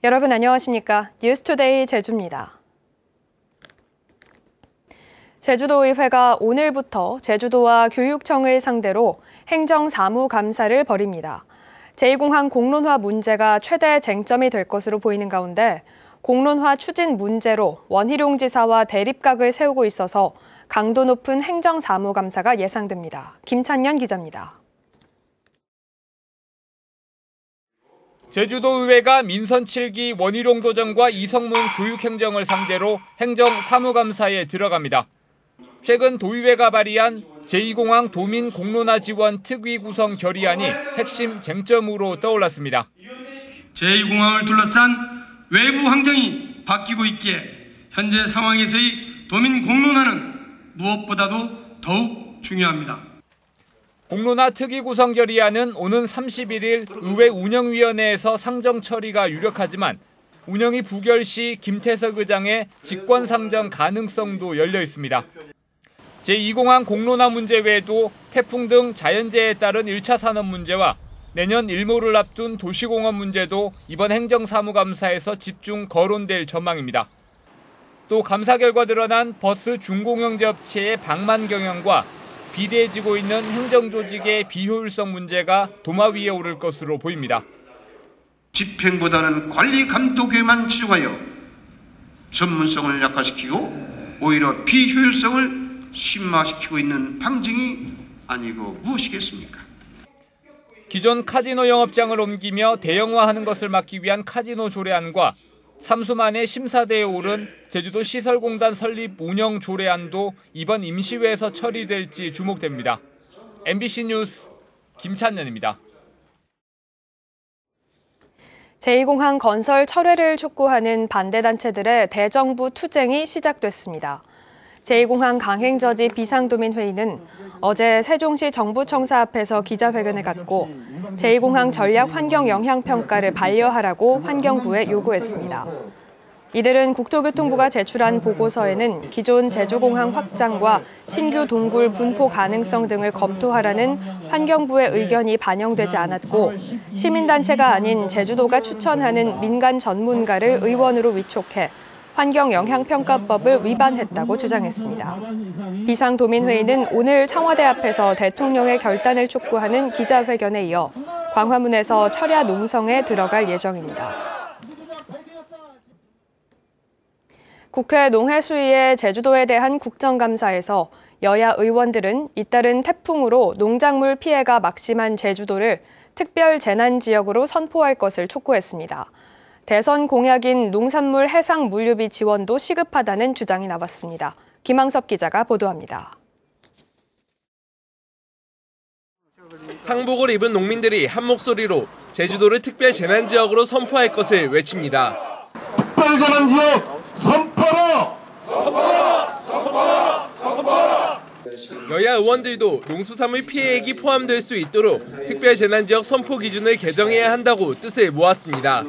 여러분 안녕하십니까? 뉴스투데이 제주입니다. 제주도의회가 오늘부터 제주도와 교육청을 상대로 행정사무감사를 벌입니다. 제2공항 공론화 문제가 최대 쟁점이 될 것으로 보이는 가운데 공론화 추진 문제로 원희룡 지사와 대립각을 세우고 있어서 강도 높은 행정사무감사가 예상됩니다. 김찬년 기자입니다. 제주도의회가 민선 7기 원희룡 도정과 이성문 교육행정을 상대로 행정사무감사에 들어갑니다. 최근 도의회가 발의한 제2공항 도민 공론화 지원 특위 구성 결의안이 핵심 쟁점으로 떠올랐습니다. 제2공항을 둘러싼 외부 환경이 바뀌고 있기에 현재 상황에서의 도민 공론화는 무엇보다도 더욱 중요합니다. 공론화 특위 구성 결의안은 오는 31일 의회 운영위원회에서 상정 처리가 유력하지만 운영이 부결 시 김태석 의장의 직권 상정 가능성도 열려 있습니다. 제2공항 공론화 문제 외에도 태풍 등 자연재해에 따른 1차 산업 문제와 내년 일몰을 앞둔 도시공원 문제도 이번 행정사무감사에서 집중 거론될 전망입니다. 또 감사 결과 드러난 버스 중공영제업체의 방만 경영과 비대해지고 있는 행정조직의 비효율성 문제가 도마 위에 오를 것으로 보입니다. 집행보다는 관리 감독에만 치중하여 전문성을 약화시키고 오히려 비효율성을 심화시키고 있는 방증이 아니고 무엇이겠습니까? 기존 카지노 영업장을 옮기며 대형화하는 것을 막기 위한 카지노 조례안과 3수 만에 심사대에 오른 제주도 시설공단 설립 운영 조례안도 이번 임시회에서 처리될지 주목됩니다. MBC 뉴스 김찬년입니다. 제2공항 건설 철회를 촉구하는 반대단체들의 대정부 투쟁이 시작됐습니다. 제2공항 강행저지 비상도민회의는 어제 세종시 정부청사 앞에서 기자회견을 갖고 제2공항 전략 환경 영향평가를 반려하라고 환경부에 요구했습니다. 이들은 국토교통부가 제출한 보고서에는 기존 제주공항 확장과 신규 동굴 분포 가능성 등을 검토하라는 환경부의 의견이 반영되지 않았고 시민단체가 아닌 제주도가 추천하는 민간 전문가를 의원으로 위촉해 환경영향평가법을 위반했다고 주장했습니다. 비상도민회의는 오늘 청와대 앞에서 대통령의 결단을 촉구하는 기자회견에 이어 광화문에서 철야 농성에 들어갈 예정입니다. 국회 농해수위의 제주도에 대한 국정감사에서 여야 의원들은 잇따른 태풍으로 농작물 피해가 막심한 제주도를 특별재난지역으로 선포할 것을 촉구했습니다. 대선 공약인 농산물 해상 물류비 지원도 시급하다는 주장이 나왔습니다. 김항섭 기자가 보도합니다. 상복을 입은 농민들이 한 목소리로 제주도를 특별재난지역으로 선포할 것을 외칩니다. 특별재난지역 선포라! 선포라! 선포라! 선포라! 여야 의원들도 농수산물 피해액이 포함될 수 있도록 특별재난지역 선포 기준을 개정해야 한다고 뜻을 모았습니다.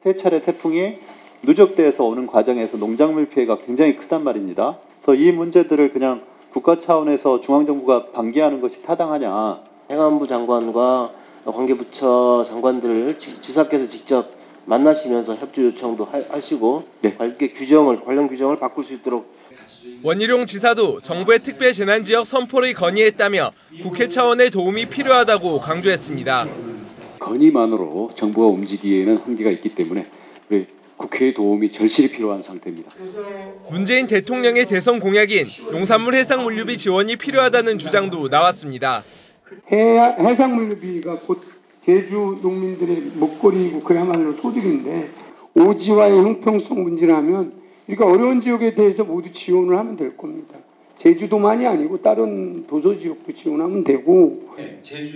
세 차례 태풍이 누적돼서 오는 과정에서 농작물 피해가 굉장히 크단 말입니다. 그래서 이 문제들을 그냥 국가 차원에서 중앙정부가 방기하는 것이 타당하냐. 행안부 장관과 관계부처 장관들을 지사께서 직접 만나시면서 협조 요청도 하시고 관련 규정을 바꿀 수 있도록. 원희룡 지사도 정부의 특별재난지역 선포를 건의했다며 국회 차원의 도움이 필요하다고 강조했습니다. 건의만으로 정부가 움직이기에는 한계가 있기 때문에 우리 국회의 도움이 절실히 필요한 상태입니다. 문재인 대통령의 대선 공약인 농산물 해상 물류비 지원이 필요하다는 주장도 나왔습니다. 해상 물류비가 곧 제주 농민들의 먹거리이고 그야말로 소득인데 오지와의 형평성 문제라면 이렇게 어려운 지역에 대해서 모두 지원을 하면 될 겁니다. 제주도만이 아니고 다른 도서지역도 지원하면 되고.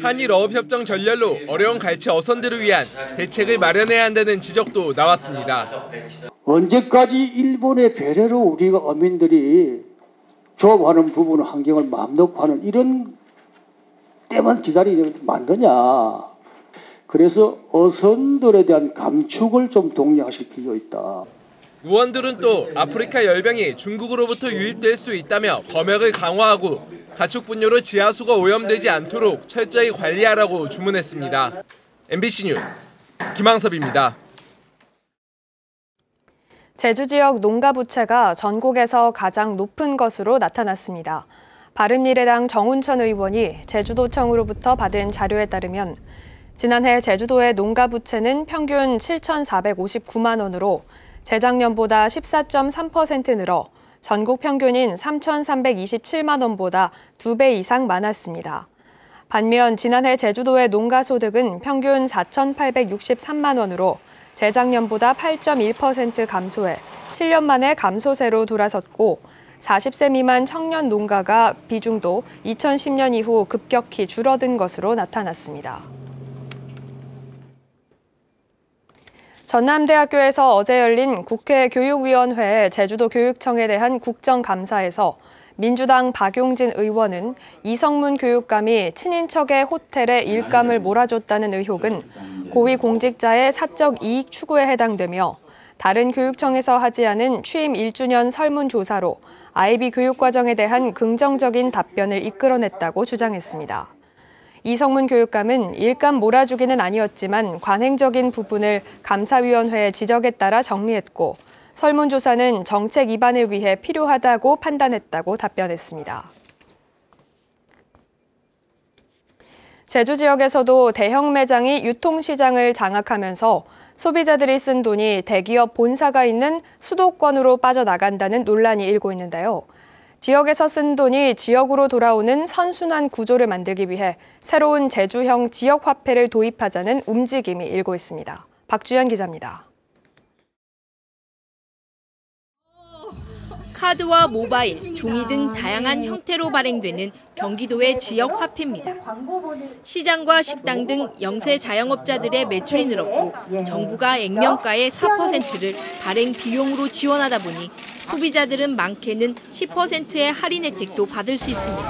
한일 어업협정 결렬로 어려운 갈치 어선들을 위한 대책을 마련해야 한다는 지적도 나왔습니다. 언제까지 일본의 배려로 우리가 어민들이 조업하는 부분 환경을 마음 놓고 하는 이런 때만 기다리게 만드냐. 그래서 어선들에 대한 감축을 좀 독려하실 필요가 있다. 의원들은 또 아프리카 열병이 중국으로부터 유입될 수 있다며 검역을 강화하고 가축 분뇨로 지하수가 오염되지 않도록 철저히 관리하라고 주문했습니다. MBC 뉴스 김항섭입니다. 제주 지역 농가 부채가 전국에서 가장 높은 것으로 나타났습니다. 바른미래당 정운천 의원이 제주도청으로부터 받은 자료에 따르면 지난해 제주도의 농가 부채는 평균 7,459만 원으로 재작년보다 14.3% 늘어 전국 평균인 3,327만 원보다 2배 이상 많았습니다. 반면 지난해 제주도의 농가 소득은 평균 4,863만 원으로 재작년보다 8.1% 감소해 7년 만에 감소세로 돌아섰고 40세 미만 청년 농가가 비중도 2010년 이후 급격히 줄어든 것으로 나타났습니다. 전남대학교에서 어제 열린 국회 교육위원회 제주도 교육청에 대한 국정감사에서 민주당 박용진 의원은 이성문 교육감이 친인척의 호텔에 일감을 몰아줬다는 의혹은 고위공직자의 사적 이익 추구에 해당되며 다른 교육청에서 하지 않은 취임 1주년 설문조사로 IB 교육과정에 대한 긍정적인 답변을 이끌어냈다고 주장했습니다. 이성문 교육감은 일감 몰아주기는 아니었지만 관행적인 부분을 감사위원회의 지적에 따라 정리했고 설문조사는 정책 입안을 위해 필요하다고 판단했다고 답변했습니다. 제주 지역에서도 대형 매장이 유통시장을 장악하면서 소비자들이 쓴 돈이 대기업 본사가 있는 수도권으로 빠져나간다는 논란이 일고 있는데요. 지역에서 쓴 돈이 지역으로 돌아오는 선순환 구조를 만들기 위해 새로운 제주형 지역화폐를 도입하자는 움직임이 일고 있습니다. 박주연 기자입니다. 카드와 모바일, 종이 등 다양한 형태로 발행되는 경기도의 지역화폐입니다. 시장과 식당 등 영세 자영업자들의 매출이 늘었고 정부가 액면가의 4%를 발행 비용으로 지원하다 보니 소비자들은 많게는 10%의 할인 혜택도 받을 수 있습니다.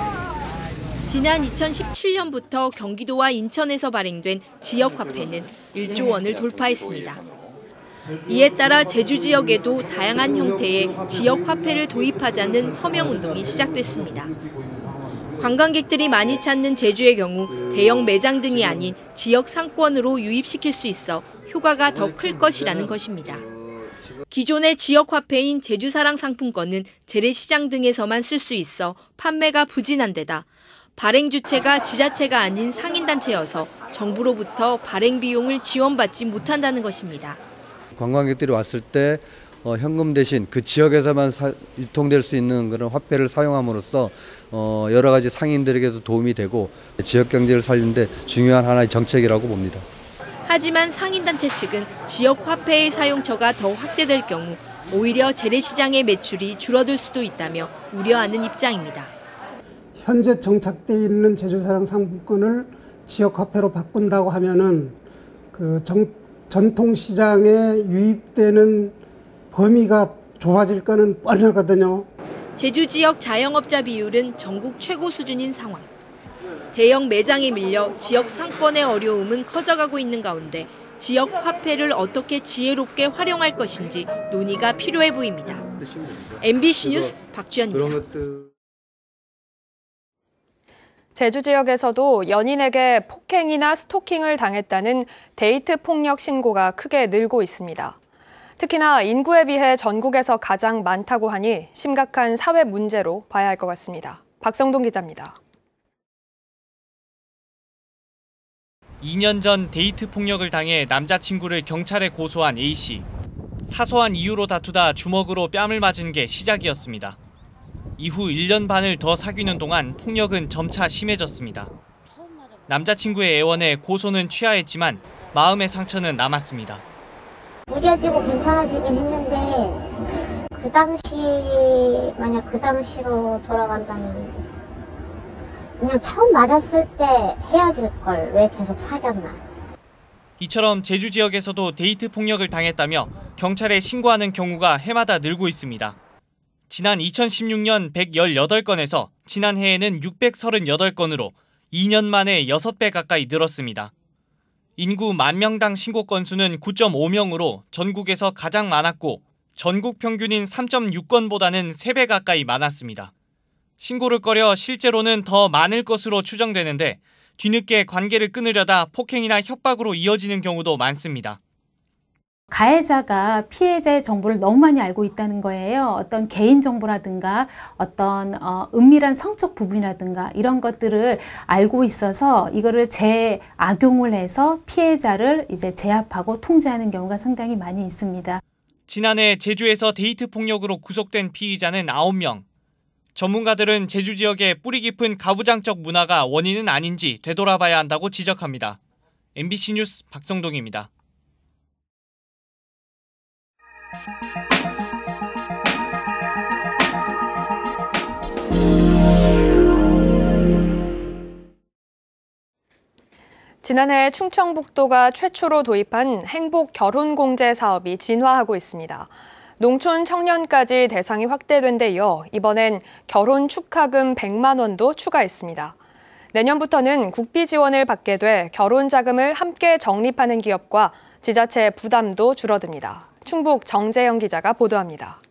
지난 2017년부터 경기도와 인천에서 발행된 지역화폐는 1조 원을 돌파했습니다. 이에 따라 제주 지역에도 다양한 형태의 지역화폐를 도입하자는 서명운동이 시작됐습니다. 관광객들이 많이 찾는 제주의 경우 대형 매장 등이 아닌 지역 상권으로 유입시킬 수 있어 효과가 더 클 것이라는 것입니다. 기존의 지역화폐인 제주사랑 상품권은 재래시장 등에서만 쓸 수 있어 판매가 부진한 데다 발행 주체가 지자체가 아닌 상인단체여서 정부로부터 발행 비용을 지원받지 못한다는 것입니다. 관광객들이 왔을 때 현금 대신 그 지역에서만 유통될 수 있는 그런 화폐를 사용함으로써 여러 가지 상인들에게도 도움이 되고 지역 경제를 살리는데 중요한 하나의 정책이라고 봅니다. 하지만 상인단체 측은 지역 화폐의 사용처가 더 확대될 경우 오히려 재래시장의 매출이 줄어들 수도 있다며 우려하는 입장입니다. 현재 정착되어 있는 제주사랑 상품권을 지역 화폐로 바꾼다고 하면은 전통시장에 유입되는 범위가 좁아질 거는 뻔하거든요. 제주 지역 자영업자 비율은 전국 최고 수준인 상황. 대형 매장에 밀려 지역 상권의 어려움은 커져가고 있는 가운데 지역 화폐를 어떻게 지혜롭게 활용할 것인지 논의가 필요해 보입니다. MBC 뉴스 박주연입니다. 제주 지역에서도 연인에게 폭행이나 스토킹을 당했다는 데이트 폭력 신고가 크게 늘고 있습니다. 특히나 인구에 비해 전국에서 가장 많다고 하니 심각한 사회 문제로 봐야 할 것 같습니다. 박성동 기자입니다. 2년 전 데이트 폭력을 당해 남자친구를 경찰에 고소한 A씨. 사소한 이유로 다투다 주먹으로 뺨을 맞은 게 시작이었습니다. 이후 1년 반을 더 사귀는 동안 폭력은 점차 심해졌습니다. 남자친구의 애원에 고소는 취하했지만 마음의 상처는 남았습니다. 무뎌지고 괜찮아지긴 했는데 만약 그 당시로 돌아간다면 그냥 처음 맞았을 때 헤어질 걸 왜 계속 사귀었나. 이처럼 제주 지역에서도 데이트 폭력을 당했다며 경찰에 신고하는 경우가 해마다 늘고 있습니다. 지난 2016년 118건에서 지난해에는 638건으로 2년 만에 6배 가까이 늘었습니다. 인구 10,000명당 신고 건수는 9.5명으로 전국에서 가장 많았고 전국 평균인 3.6건보다는 3배 가까이 많았습니다. 신고를 꺼려 실제로는 더 많을 것으로 추정되는데 뒤늦게 관계를 끊으려다 폭행이나 협박으로 이어지는 경우도 많습니다. 가해자가 피해자의 정보를 너무 많이 알고 있다는 거예요. 어떤 개인 정보라든가 어떤 은밀한 성적 부분이라든가 이런 것들을 알고 있어서 이거를 재악용을 해서 피해자를 이제 제압하고 통제하는 경우가 상당히 많이 있습니다. 지난해 제주에서 데이트 폭력으로 구속된 피의자는 9명. 전문가들은 제주 지역의 뿌리 깊은 가부장적 문화가 원인은 아닌지 되돌아봐야 한다고 지적합니다. MBC 뉴스 박성동입니다. 지난해 충청북도가 최초로 도입한 행복 결혼공제 사업이 진화하고 있습니다. 농촌 청년까지 대상이 확대된 데 이어 이번엔 결혼 축하금 100만 원도 추가했습니다. 내년부터는 국비 지원을 받게 돼 결혼 자금을 함께 적립하는 기업과 지자체 부담도 줄어듭니다. 충북 정재영 기자가 보도합니다.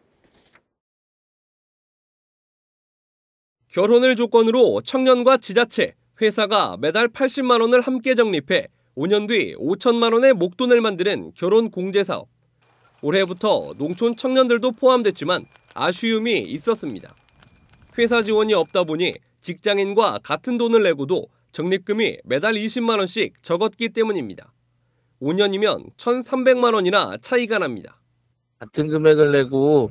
결혼을 조건으로 청년과 지자체, 회사가 매달 80만 원을 함께 적립해 5년 뒤 5천만 원의 목돈을 만드는 결혼 공제 사업. 올해부터 농촌 청년들도 포함됐지만 아쉬움이 있었습니다. 회사 지원이 없다 보니 직장인과 같은 돈을 내고도 적립금이 매달 20만 원씩 적었기 때문입니다. 5년이면 1,300만 원이나 차이가 납니다. 같은 금액을 내고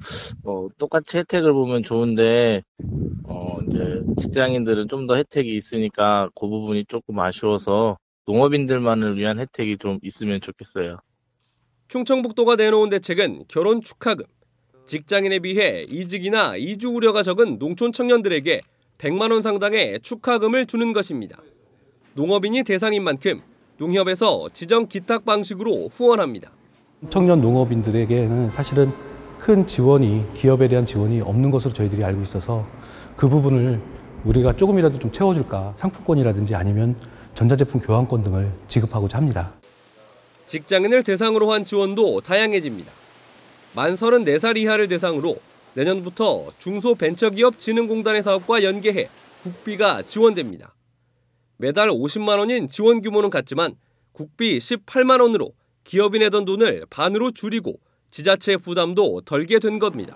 똑같이 혜택을 보면 좋은데 이제 직장인들은 좀 더 혜택이 있으니까 그 부분이 조금 아쉬워서 농업인들만을 위한 혜택이 좀 있으면 좋겠어요. 충청북도가 내놓은 대책은 결혼 축하금. 직장인에 비해 이직이나 이주 우려가 적은 농촌 청년들에게 100만 원 상당의 축하금을 주는 것입니다. 농업인이 대상인 만큼 농협에서 지정 기탁 방식으로 후원합니다. 청년 농업인들에게는 사실은 큰 지원이, 기업에 대한 지원이 없는 것으로 저희들이 알고 있어서 그 부분을 우리가 조금이라도 좀 채워줄까, 상품권이라든지 아니면 전자제품 교환권 등을 지급하고자 합니다. 직장인을 대상으로 한 지원도 다양해집니다. 만 34살 이하를 대상으로 내년부터 중소벤처기업진흥공단의 사업과 연계해 국비가 지원됩니다. 매달 50만 원인 지원 규모는 같지만 국비 18만 원으로 기업이 내던 돈을 반으로 줄이고 지자체 부담도 덜게 된 겁니다.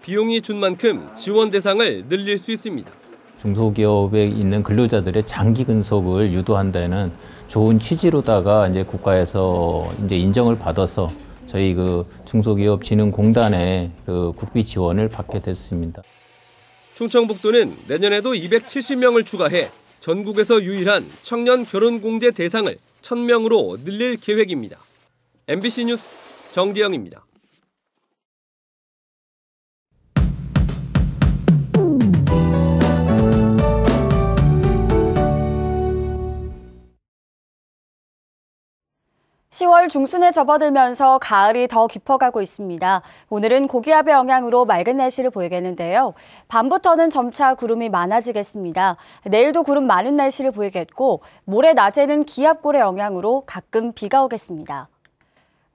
비용이 준 만큼 지원 대상을 늘릴 수 있습니다. 중소기업에 있는 근로자들의 장기 근속을 유도한다는 좋은 취지로다가 이제 국가에서 이제 인정을 받아서 저희 중소기업진흥공단의 국비 지원을 받게 됐습니다. 충청북도는 내년에도 270명을 추가해 전국에서 유일한 청년 결혼공제 대상을 1,000명으로 늘릴 계획입니다. MBC 뉴스 정재영입니다. (10월) 중순에 접어들면서 가을이 더 깊어가고 있습니다. 오늘은 고기압의 영향으로 맑은 날씨를 보이겠는데요. 밤부터는 점차 구름이 많아지겠습니다. 내일도 구름 많은 날씨를 보이겠고 모레 낮에는 기압골의 영향으로 가끔 비가 오겠습니다.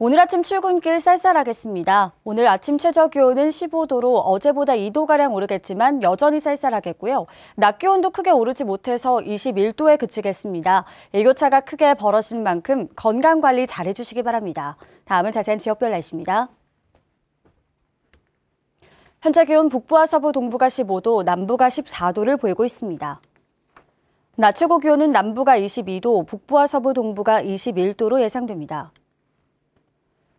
오늘 아침 출근길 쌀쌀하겠습니다. 오늘 아침 최저 기온은 15도로 어제보다 2도가량 오르겠지만 여전히 쌀쌀하겠고요. 낮 기온도 크게 오르지 못해서 21도에 그치겠습니다. 일교차가 크게 벌어지는 만큼 건강관리 잘해주시기 바랍니다. 다음은 자세한 지역별 날씨입니다. 현재 기온 북부와 서부 동부가 15도, 남부가 14도를 보이고 있습니다. 낮 최고 기온은 남부가 22도, 북부와 서부 동부가 21도로 예상됩니다.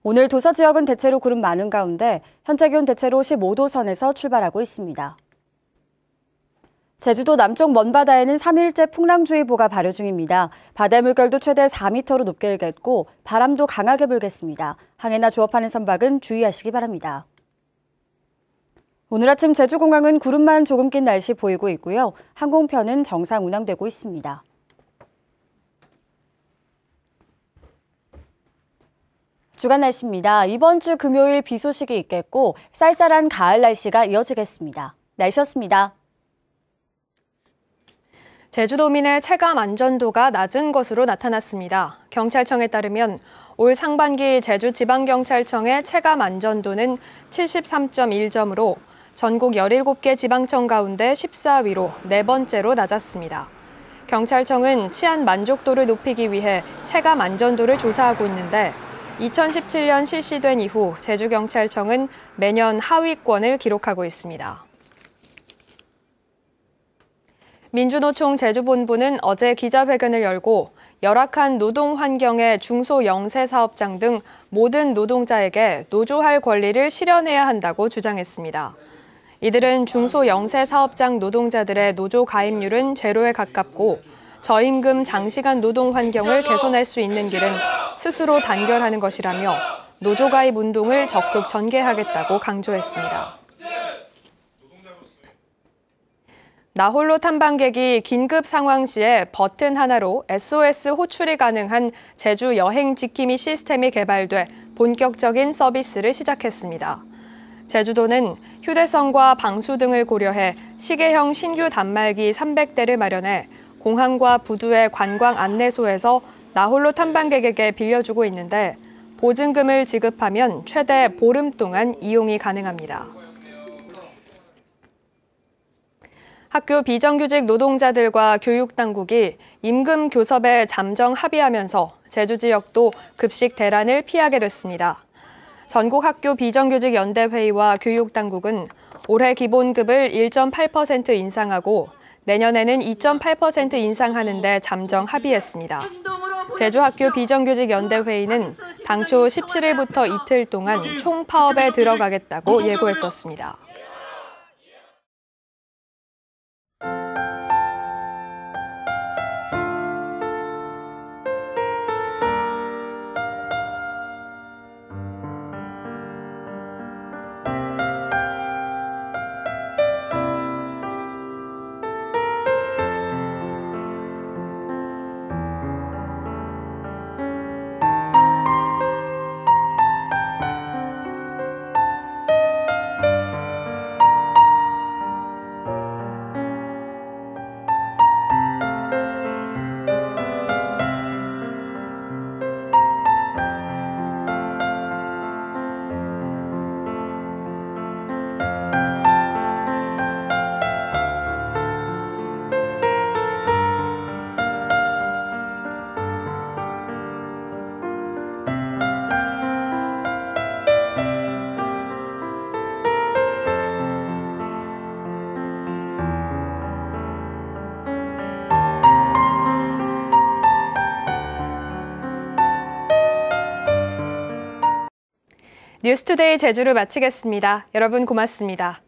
오늘 도서 지역은 대체로 구름 많은 가운데 현재 기온 대체로 15도 선에서 출발하고 있습니다. 제주도 남쪽 먼바다에는 3일째 풍랑주의보가 발효 중입니다. 바다 물결도 최대 4m로 높게 일겠고 바람도 강하게 불겠습니다. 항해나 조업하는 선박은 주의하시기 바랍니다. 오늘 아침 제주공항은 구름만 조금 낀 날씨 보이고 있고요. 항공편은 정상 운항되고 있습니다. 주간 날씨입니다. 이번 주 금요일 비 소식이 있겠고 쌀쌀한 가을 날씨가 이어지겠습니다. 날씨였습니다. 제주도민의 체감 안전도가 낮은 것으로 나타났습니다. 경찰청에 따르면 올 상반기 제주지방경찰청의 체감 안전도는 73.1점으로 전국 17개 지방청 가운데 14위로 네 번째로 낮았습니다. 경찰청은 치안 만족도를 높이기 위해 체감 안전도를 조사하고 있는데 2017년 실시된 이후 제주경찰청은 매년 하위권을 기록하고 있습니다. 민주노총 제주본부는 어제 기자회견을 열고 열악한 노동 환경의 중소 영세 사업장 등 모든 노동자에게 노조할 권리를 실현해야 한다고 주장했습니다. 이들은 중소 영세 사업장 노동자들의 노조 가입률은 제로에 가깝고 저임금 장시간 노동 환경을 개선할 수 있는 길은 스스로 단결하는 것이라며 노조 가입 운동을 적극 전개하겠다고 강조했습니다. 나홀로 탐방객이 긴급 상황 시에 버튼 하나로 SOS 호출이 가능한 제주 여행 지킴이 시스템이 개발돼 본격적인 서비스를 시작했습니다. 제주도는 휴대성과 방수 등을 고려해 시계형 신규 단말기 300대를 마련해 공항과 부두의 관광 안내소에서 나홀로 탐방객에게 빌려주고 있는데 보증금을 지급하면 최대 보름 동안 이용이 가능합니다. 학교 비정규직 노동자들과 교육당국이 임금 교섭에 잠정 합의하면서 제주 지역도 급식 대란을 피하게 됐습니다. 전국 학교 비정규직 연대회의와 교육당국은 올해 기본급을 1.8% 인상하고 내년에는 2.8% 인상하는 데 잠정 합의했습니다. 제주학교 비정규직 연대회의는 당초 17일부터 이틀 동안 총파업에 들어가겠다고 예고했었습니다. 뉴스투데이 제주를 마치겠습니다. 여러분 고맙습니다.